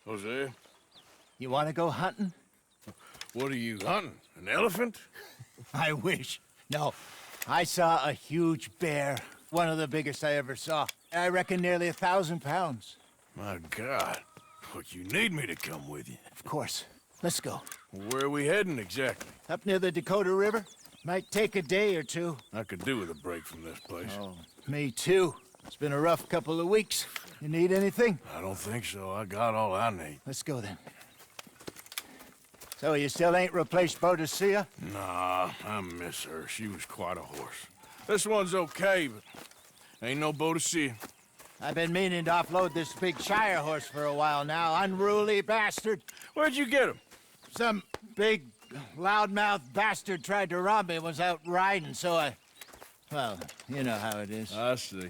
Jose, You want to go hunting? what are you hunting? An elephant? I wish. No, I saw a huge bear. One of the biggest I ever saw. I reckon nearly 1,000 pounds. My God. But you need me to come with you. Of course. Let's go. Where are we heading exactly? Up near the Dakota River? Might take a day or two. I could do with a break from this place. Oh, me too. It's been a rough couple of weeks. You need anything? I don't think so. I got all I need. Let's go then. So you still ain't replaced Boadicea? Nah, I miss her. She was quite a horse. This one's okay, but ain't no Boadicea. I've been meaning to offload this big Shire horse for a while now. Unruly bastard. Where'd you get him? Some big, loudmouth bastard tried to rob me and was out riding, so I... Well, you know how it is. I see.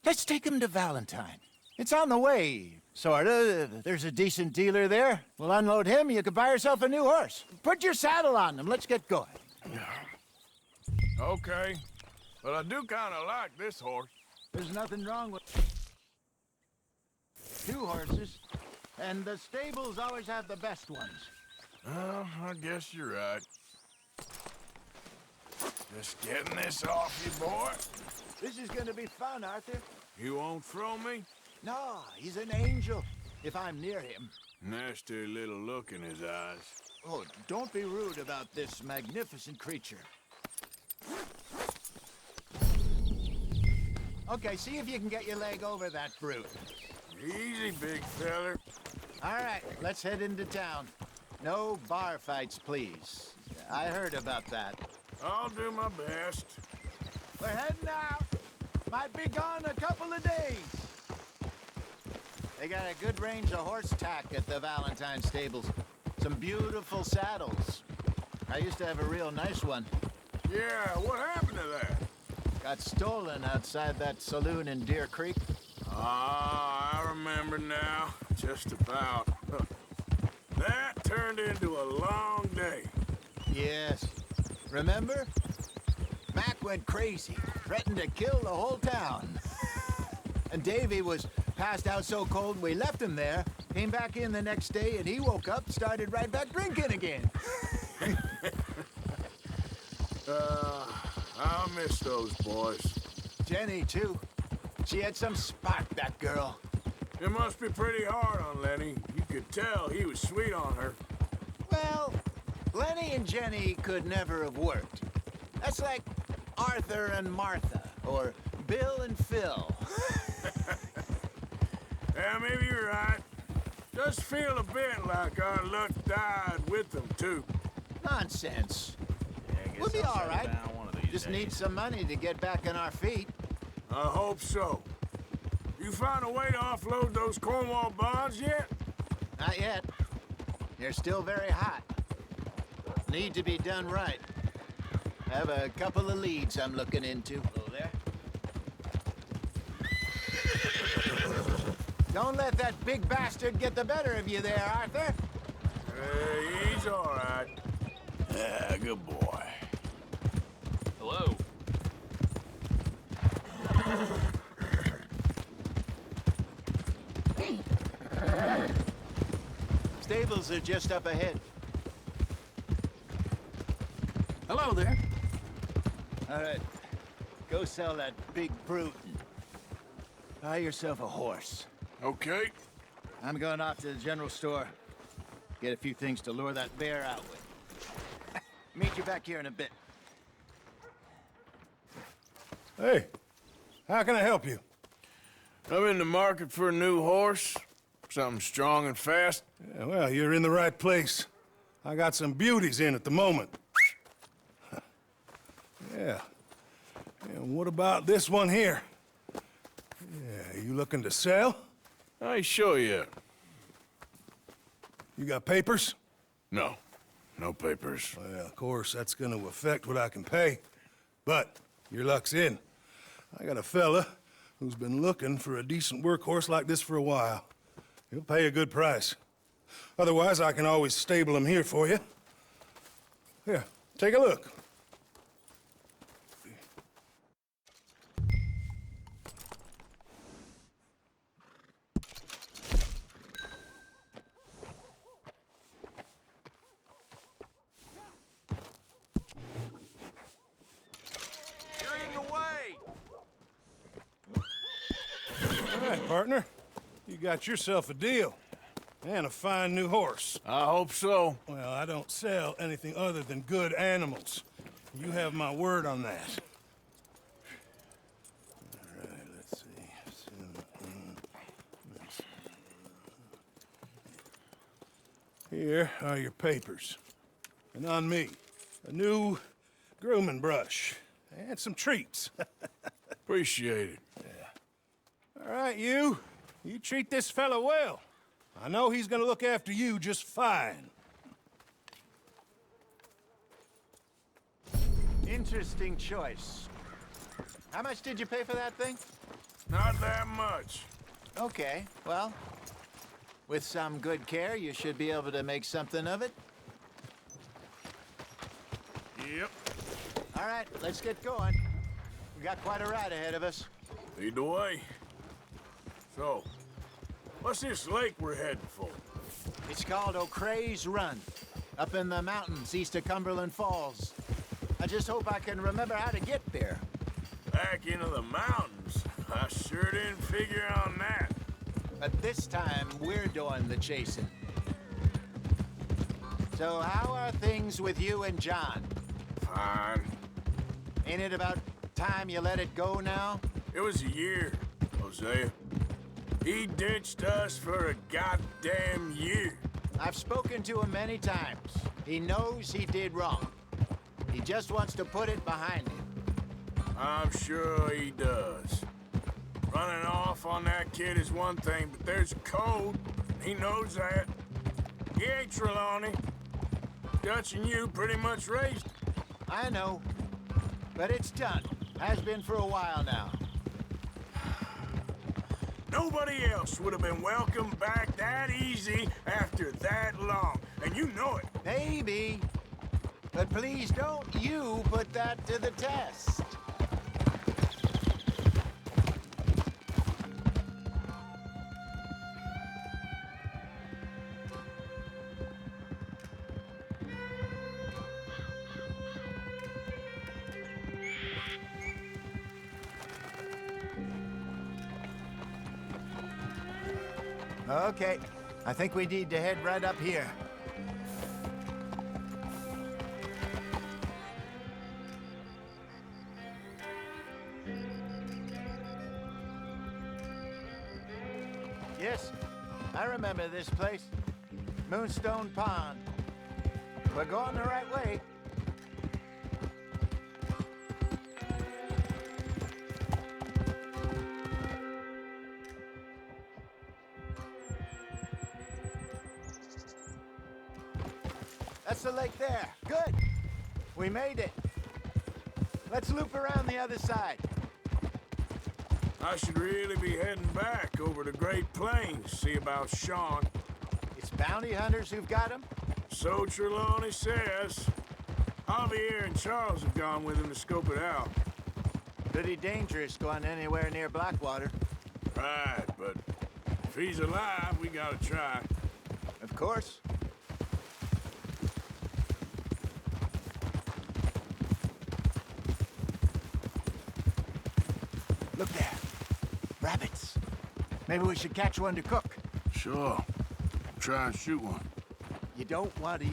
Let's take him to Valentine. It's on the way, sorta. There's a decent dealer there. We'll unload him, you can buy yourself a new horse. Put your saddle on him, let's get going. Okay. But I do kind of like this horse. There's nothing wrong with two horses, and the stables always have the best ones. Well, I guess you're right. Just getting this off you, boy. This is gonna be fun, Arthur. You won't throw me? No, he's an angel, if I'm near him. Nasty little look in his eyes. Oh, don't be rude about this magnificent creature. Okay, see if you can get your leg over that brute. Easy, big feller. All right, let's head into town. No bar fights, please. I heard about that. I'll do my best. We're heading out. Might be gone a couple of days. They got a good range of horse tack at the Valentine stables. Some beautiful saddles. I used to have a real nice one. Yeah, what happened to that? Got stolen outside that saloon in Deer Creek. Ah, I remember now. Just about. Huh. That turned into a long day. Yes. Remember? Mac went crazy, threatened to kill the whole town. And Davy was passed out so cold we left him there, came back in the next day, and he woke up, started right back drinking again. I'll miss those boys. Jenny, too. She had some spark, that girl. It must be pretty hard on Lenny. You could tell he was sweet on her. Well, Lenny and Jenny could never have worked. That's like Arthur and Martha, or Bill and Phil. Yeah, maybe you're right. Just feel a bit like our luck died with them, too. Nonsense. We'll be all right. Just need some money to get back on our feet. I hope so. You find a way to offload those Cornwall bonds yet? Not yet. They're still very hot. Need to be done right. I have a couple of leads I'm looking into. Hello there. Don't let that big bastard get the better of you there, Arthur. He's all right. Yeah, good boy. Hello. Stables are just up ahead. Hello there. All right. Go sell that big brute. Buy yourself a horse. Okay. I'm going off to the general store. Get a few things to lure that bear out with. Meet you back here in a bit. Hey, how can I help you? I'm in the market for a new horse. Something strong and fast. Yeah, well, you're in the right place. I got some beauties in at the moment. Yeah. And what about this one here? Yeah, you looking to sell? I ain't sure yet. You got papers? No. No papers. Well, of course, that's gonna affect what I can pay. But your luck's in. I got a fella who's been looking for a decent workhorse like this for a while. He'll pay a good price. Otherwise, I can always stable him here for you. Here, take a look. right, partner. You got yourself a deal. And a fine new horse. I hope so. Well, I don't sell anything other than good animals. You have my word on that. All right, let's see. Here are your papers. And on me, a new grooming brush. And some treats. Appreciate it. All right, you treat this fella well. I know he's gonna look after you just fine. Interesting choice. How much did you pay for that thing? Not that much. Okay, well, with some good care, you should be able to make something of it. Yep. All right, let's get going. We got quite a ride ahead of us. Lead the way. So, what's this lake we're heading for? It's called O'Creagh's Run, up in the mountains east of Cumberland Falls. I just hope I can remember how to get there. Back into the mountains? I sure didn't figure on that. But this time, we're doing the chasing. So how are things with you and John? Fine. Ain't it about time you let it go now? It was a year, Hosea. He ditched us for a goddamn year. I've spoken to him many times. He knows he did wrong. He just wants to put it behind him. I'm sure he does. Running off on that kid is one thing, but there's a code. He knows that. He ain't Trelawney. Dutch and you pretty much raised him. I know. But it's done. Has been for a while now. Nobody else would have been welcomed back that easy after that long. And you know it. Maybe. But please don't you put that to the test. Okay, I think we need to head right up here. Yes, I remember this place. Moonstone Pond. We're going the right way. That's the lake there. Good. We made it. Let's loop around the other side. I should really be heading back over to Great Plains, see about Sean. It's bounty hunters who've got him? So Trelawney says. Javier and Charles have gone with him to scope it out. Pretty dangerous going anywhere near Blackwater. Right, but if he's alive, we gotta try. Of course. Look there. Rabbits. Maybe we should catch one to cook. Sure. Try and shoot one. You don't want to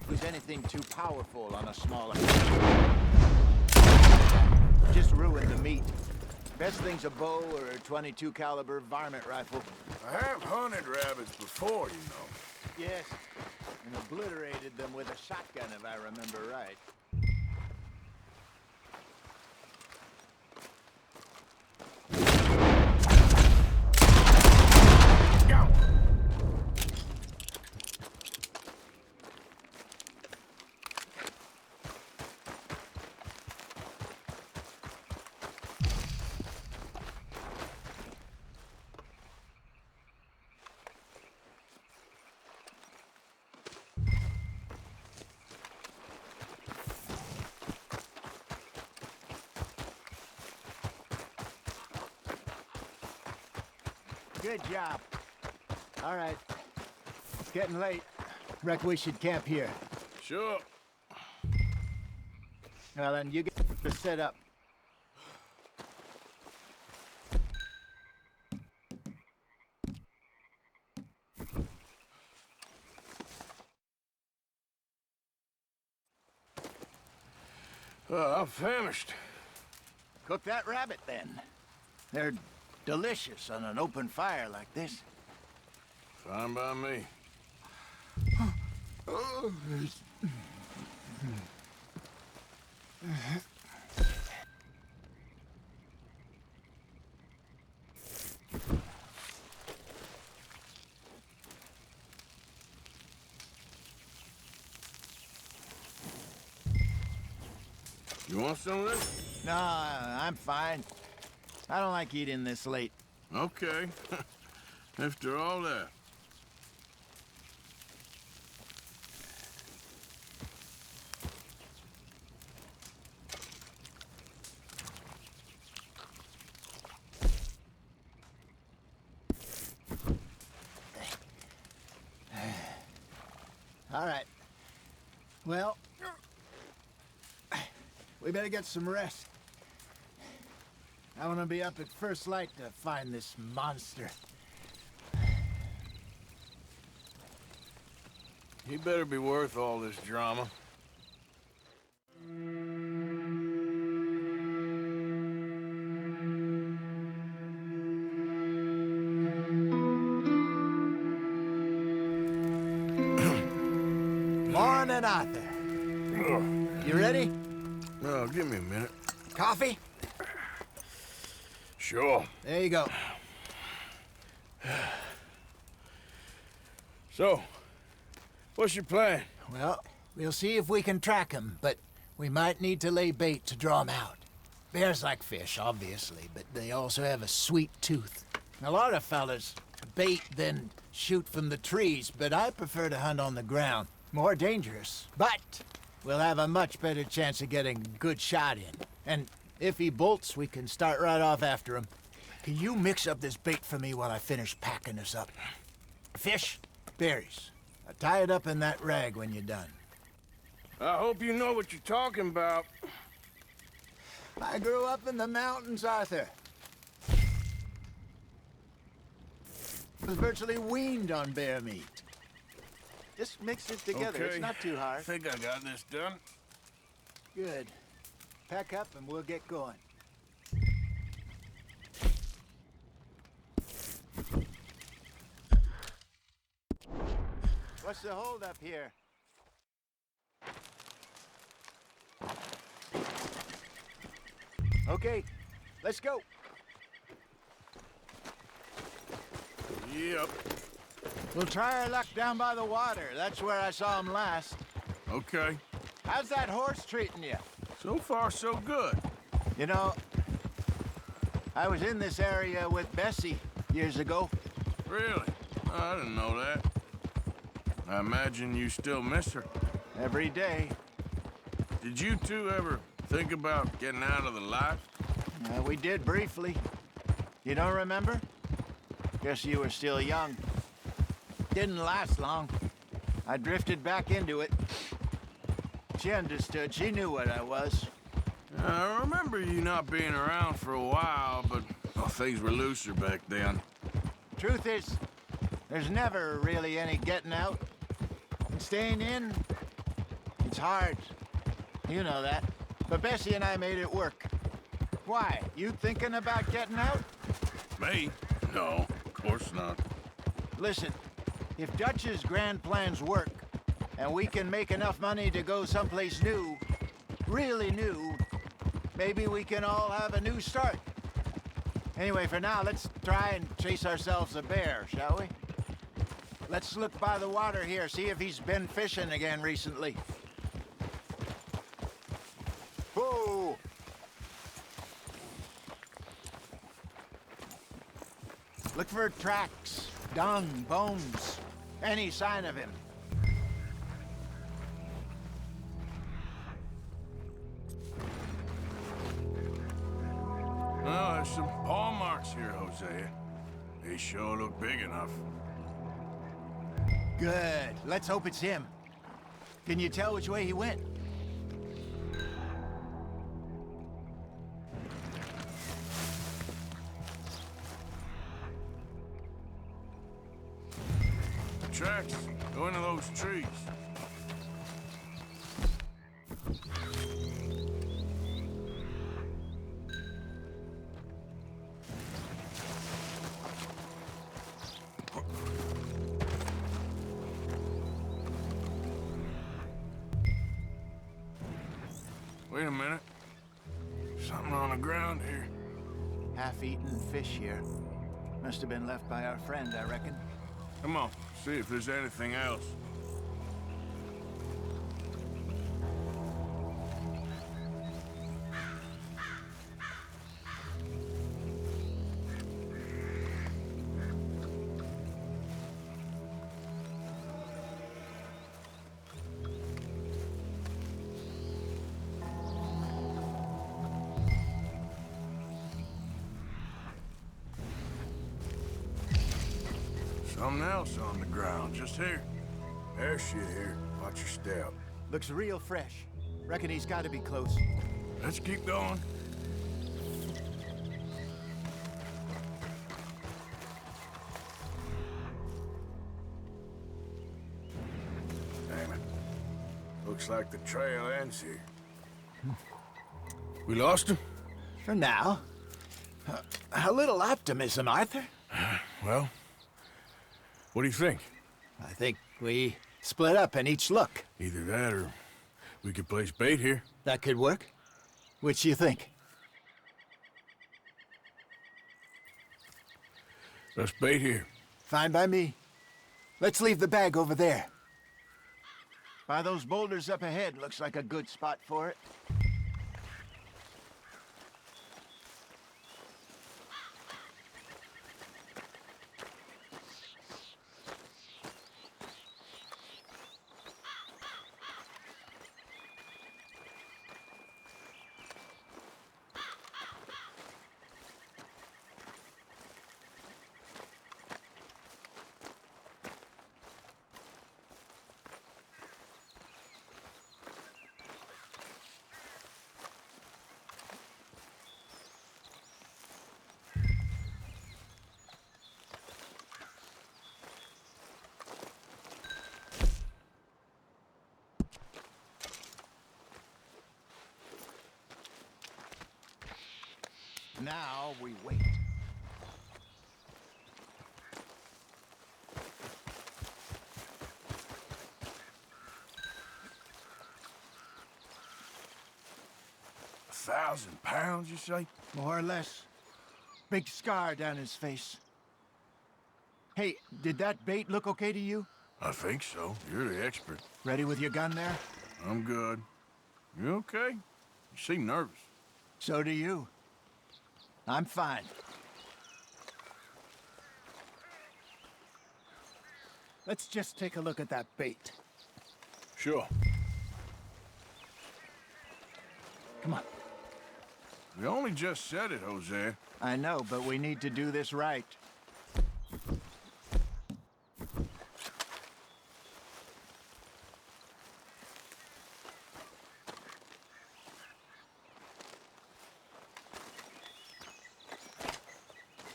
use anything too powerful on a smaller. Just ruin the meat. Best thing's a bow or a .22 caliber varmint rifle. I have hunted rabbits before, you know. Yes, and obliterated them with a shotgun, if I remember right. Go! Good job. All right. It's getting late. Reckon we should camp here. Sure. Well, then you get to set up. I'm famished. Cook that rabbit, then. They're delicious on an open fire like this. Fine by me. You want some of this? No, I'm fine. I don't like eating this late. Okay. After all that. All right. Well, we better get some rest. I want to be up at first light to find this monster. He better be worth all this drama. Morning, Arthur. You ready? Oh, give me a minute. Coffee? Sure. There you go. So, what's your plan? Well, we'll see if we can track him, but we might need to lay bait to draw him out. Bears like fish, obviously, but they also have a sweet tooth. A lot of fellas bait, then shoot from the trees, but I prefer to hunt on the ground. More dangerous, but we'll have a much better chance of getting a good shot in. And if he bolts, we can start right off after him. Can you mix up this bait for me while I finish packing this up? Fish, berries. Tie it up in that rag when you're done. I hope you know what you're talking about. I grew up in the mountains, Arthur. Was virtually weaned on bear meat. Just mix it together. Okay. It's not too I hard. think I got this done. Good. Pack up and we'll get going. What's the hold up here? Okay, let's go. Yep. We'll try our luck down by the water. That's where I saw him last. Okay. How's that horse treating you? So far, so good. You know, I was in this area with Bessie years ago. Really? I didn't know that. I imagine you still miss her. Every day. Did you two ever think about getting out of the life? We did briefly. You don't remember? Guess you were still young. Didn't last long. I drifted back into it. She understood. She knew what I was. I remember you not being around for a while, but well, things were looser back then. Truth is, there's never really any getting out. And staying in, it's hard. You know that. But Bessie and I made it work. Why? You thinking about getting out? Me? No, of course not. Listen, if Dutch's grand plans work, and we can make enough money to go someplace new, really new, maybe we can all have a new start. Anyway, for now, let's try and chase ourselves a bear, shall we? Let's look by the water here, see if he's been fishing again recently. Whoa! Look for tracks, dung, bones, any sign of him. Well, there's some paw marks here, Hosea. They sure look big enough. Good. Let's hope it's him. Can you tell which way he went? Tracks. Go into those trees. Wait a minute. Something on the ground here. Half-eaten fish here. Must have been left by our friend, I reckon. Come on, see if there's anything else. Something else on the ground, just here. There's shit here. Watch your step. Looks real fresh. Reckon he's got to be close. Let's keep going. Damn it. Looks like the trail ends here. We lost him? For now. A little optimism, Arthur. Well, what do you think? I think we split up and each look. Either that or we could place bait here. That could work. Which you think? Let's bait here. Fine by me. Let's leave the bag over there. By those boulders up ahead, looks like a good spot for it. Now we wait. £1,000, you say? More or less. Big scar down his face. Hey, did that bait look okay to you? I think so. You're the expert. Ready with your gun there? I'm good. You okay? You seem nervous. So do you. I'm fine. Let's just take a look at that bait. Sure. Come on. We only just said it, Jose. I know, but we need to do this right.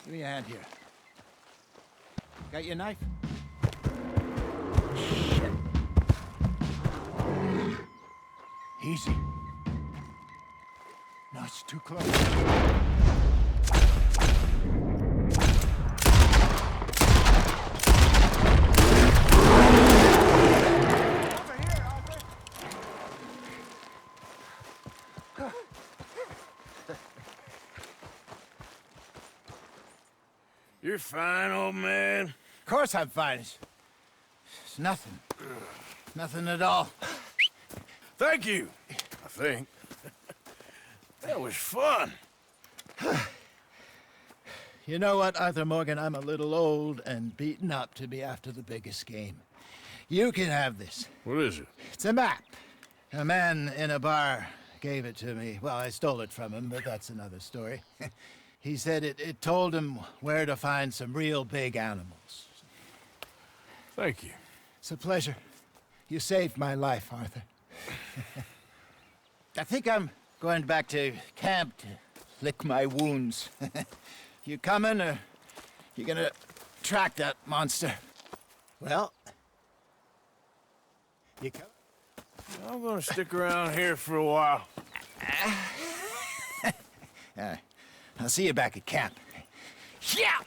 Give me a hand here. Got your knife? Shit. Easy. No, it's too close. Over here, Arthur. You're fine, old man. Of course I'm fine. It's nothing. Nothing at all. Thank you, I think. That was fun. You know what, Arthur Morgan? I'm a little old and beaten up to be after the biggest game. You can have this. What is it? It's a map. A man in a bar gave it to me. Well, I stole it from him, but that's another story. He said it told him where to find some real big animals. Thank you. It's a pleasure. You saved my life, Arthur. I think I'm going back to camp to lick my wounds. You coming, or you gonna track that monster? Well, you coming? I'm gonna stick around here for a while. All right. I'll see you back at camp. Yeah!